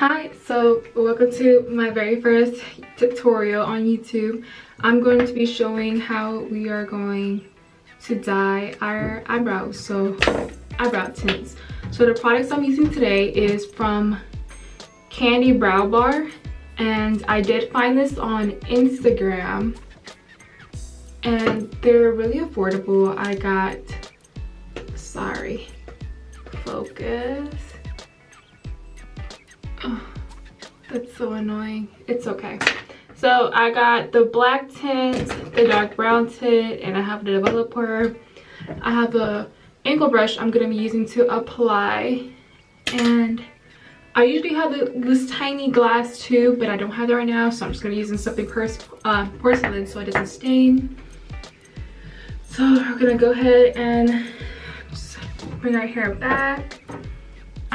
Hi, so welcome to my very first tutorial on YouTube. I'm going to be showing how we are going to dye our eyebrows, so eyebrow tints. So the products I'm using today is from Candy Brow Bar, and I did find this on Instagram and they're really affordable. I got, sorry, focus. Oh, that's so annoying. It's okay. So I got the black tint, the dark brown tint, and I have the developer. I have a angle brush I'm gonna be using to apply, and I usually have this tiny glass tube, but I don't have that right now, so I'm just gonna be using something porcelain so it doesn't stain. So we're gonna go ahead and just bring our hair back.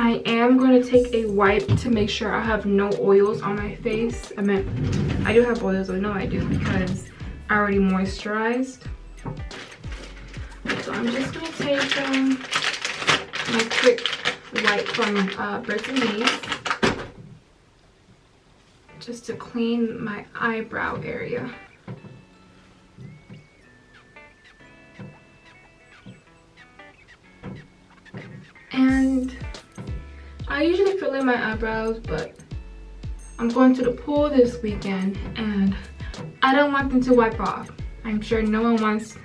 I am going to take a wipe to make sure I have no oils on my face. I do have oils, I know I do, because I already moisturized. So I'm just going to take my quick wipe from Birds and Bees just to clean my eyebrow area. And I usually fill in my eyebrows, but I'm going to the pool this weekend and I don't want them to wipe off. I'm sure no one wants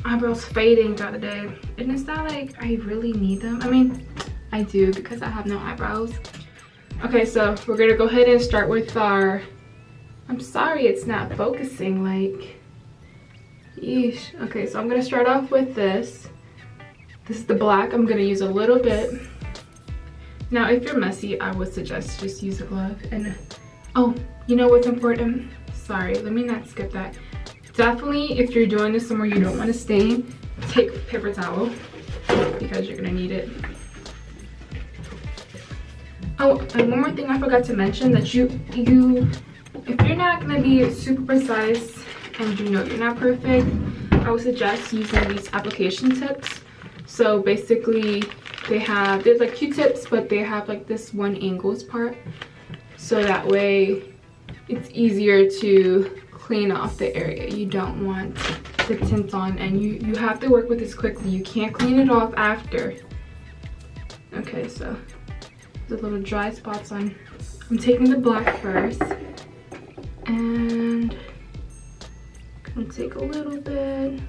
eyebrows fading throughout the day. And it's not like I really need them. I mean, I do because I have no eyebrows. Okay, so we're gonna go ahead and start with our, I'm sorry it's not focusing, like, yeesh. Okay, so I'm gonna start off with this. This is the black. I'm gonna use a little bit. Now, if you're messy, I would suggest just use a glove. And oh, you know what's important? Sorry, let me not skip that. Definitely, if you're doing this somewhere you don't want to stain, take a paper towel because you're gonna need it. Oh, and one more thing I forgot to mention, that if you're not gonna be super precise and you know you're not perfect, I would suggest using these application tips. So basically, there's like Q-tips, but they have like this one angles part, so that way it's easier to clean off the area you don't want the tint on, and you have to work with this quickly. You can't clean it off after. Okay, so the little dry spots on, I'm taking the black first, and I'm gonna take a little bit.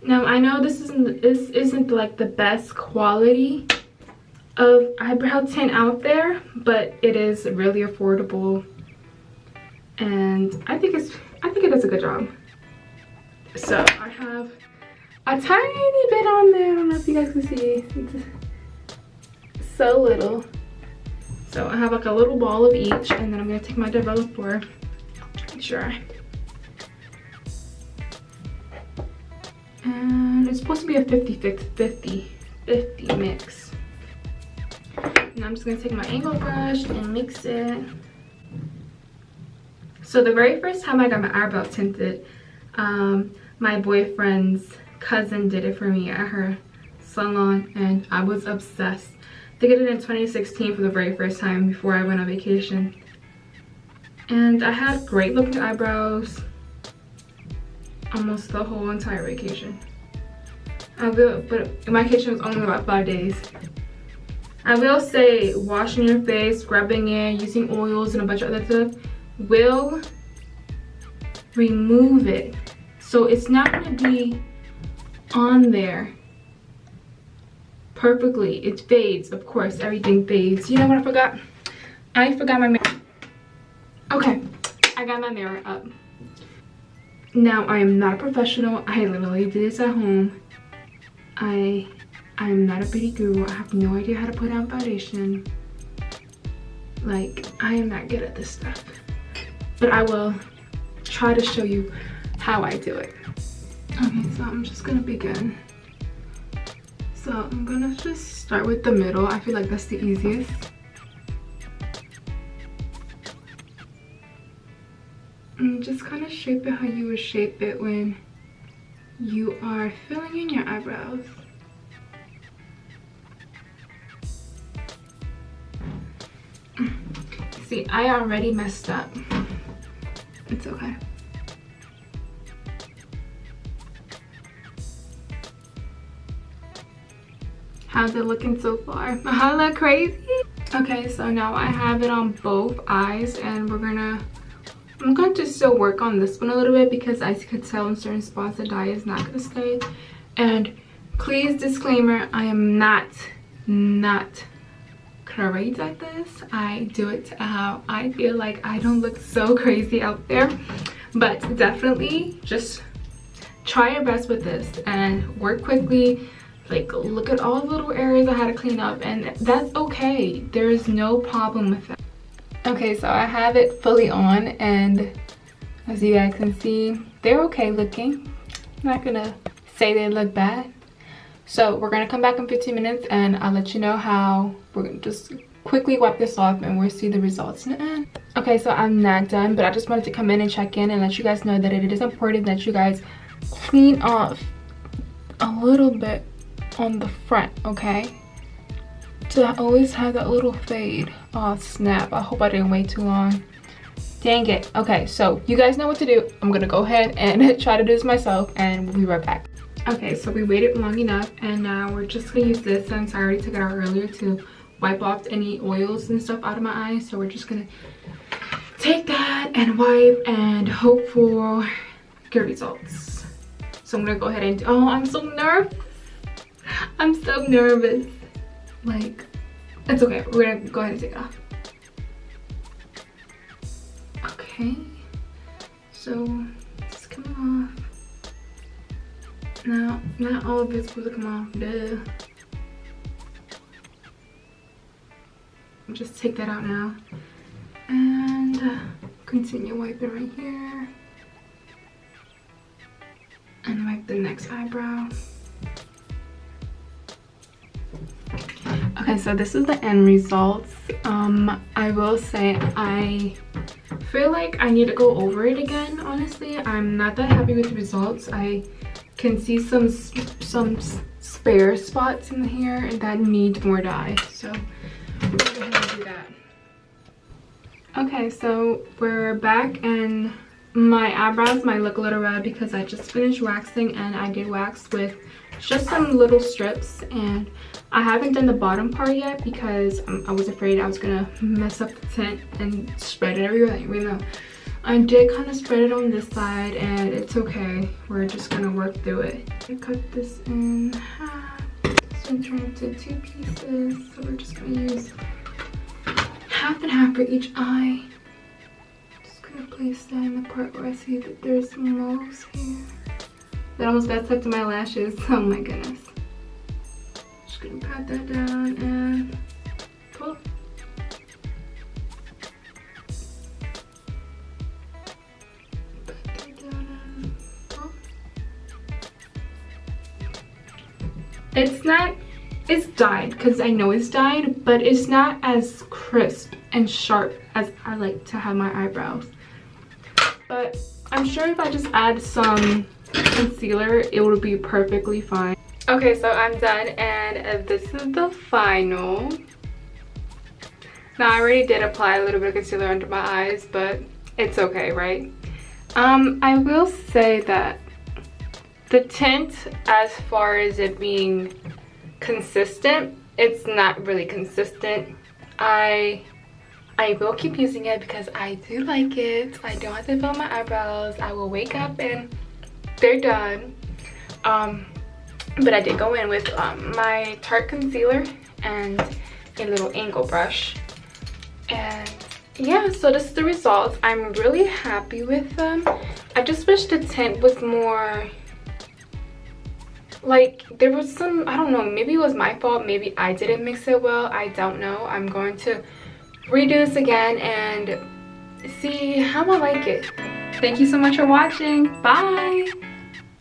Now, I know this isn't like the best quality of eyebrow tint out there, but it is really affordable, and I think it does a good job. So I have a tiny bit on there. I don't know if you guys can see. It's so little. So I have like a little ball of each, and then I'm gonna take my developer. Make sure. And it's supposed to be a 50-50 mix. And I'm just gonna take my angle brush and mix it. So the very first time I got my eyebrow tinted, my boyfriend's cousin did it for me at her salon, and I was obsessed. They did it in 2016 for the very first time before I went on vacation. And I had great looking eyebrows almost the whole entire vacation. But my vacation was only about 5 days. I will say washing your face, scrubbing it, using oils and a bunch of other stuff will remove it. So it's not gonna be on there perfectly. It fades, of course, everything fades. You know what I forgot? I forgot my mirror. Okay, I got my mirror up. Now, I am not a professional. I literally did this at home. I am not a beauty guru. I have no idea how to put on foundation. Like, I am not good at this stuff. But I will try to show you how I do it. Okay, so I'm just gonna begin. So I'm gonna just start with the middle. I feel like that's the easiest. And just kind of shape it how you would shape it when you are filling in your eyebrows. See, I already messed up. It's okay. How's it looking so far? I look crazy. Okay, so now I have it on both eyes, and I'm going to still work on this one a little bit because as you could tell in certain spots the dye is not going to stay. And please, disclaimer, I am not crazy at this. I do it how I feel like. I don't look so crazy out there, but definitely just try your best with this and work quickly. Like, look at all the little areas I had to clean up, and that's okay. There is no problem with that. Okay, so I have it fully on, and as you guys can see, they're okay looking. I'm not gonna say they look bad. So we're gonna come back in 15 minutes and I'll let you know how. We're gonna just quickly wipe this off and we'll see the results in the end. Okay, so I'm not done, but I just wanted to come in and check in and let you guys know that it is important that you guys clean off a little bit on the front, okay? To always have that little fade. Oh snap, I hope I didn't wait too long. Dang it. Okay, so you guys know what to do. I'm gonna go ahead and try to do this myself and we'll be right back. Okay, so we waited long enough and now we're just gonna use this, since I already took it out earlier, to wipe off any oils and stuff out of my eyes. So we're just gonna take that and wipe and hope for good results. So I'm gonna go ahead and oh, I'm so nervous. I'm so nervous. Like, it's okay. We're gonna go ahead and take it off. Okay. So it's coming off. Now, not all of it's supposed to come off. Duh. Just take that out now. And continue wiping right here. And wipe the next eyebrow. Okay, so this is the end results. I will say I feel like I need to go over it again. Honestly, I'm not that happy with the results. I can see some spare spots in here that need more dye, so we're gonna go ahead and do that. Okay, so we're back and my eyebrows might look a little red because I just finished waxing, and I did wax with just some little strips, and I haven't done the bottom part yet because I was afraid I was gonna mess up the tint and spread it everywhere. Even though I did kind of spread it on this side, and it's okay. We're just gonna work through it. I cut this in half. This one turned into 2 pieces, so we're just gonna use half and half for each eye. Just gonna place that in the part where I see that there's most hair. That almost got stuck to my lashes. Oh my goodness. Just gonna pat that down and pull. Pat that down and pull. It's dyed, because I know it's dyed, but it's not as crisp and sharp as I like to have my eyebrows. But I'm sure if I just add some concealer, it will be perfectly fine. Okay, so I'm done, and this is the final. Now I already did apply a little bit of concealer under my eyes, but it's okay, right? I will say that the tint, as far as it being consistent, it's not really consistent. I will keep using it because I do like it. I don't have to fill my eyebrows. I will wake up and they're done. But I did go in with my Tarte concealer and a little angle brush, and yeah, so this is the results. I'm really happy with them. I just wish the tint was more, like, there was some, I don't know, maybe it was my fault, maybe I didn't mix it well, I don't know. I'm going to redo this again and see how I like it. Thank you so much for watching. Bye.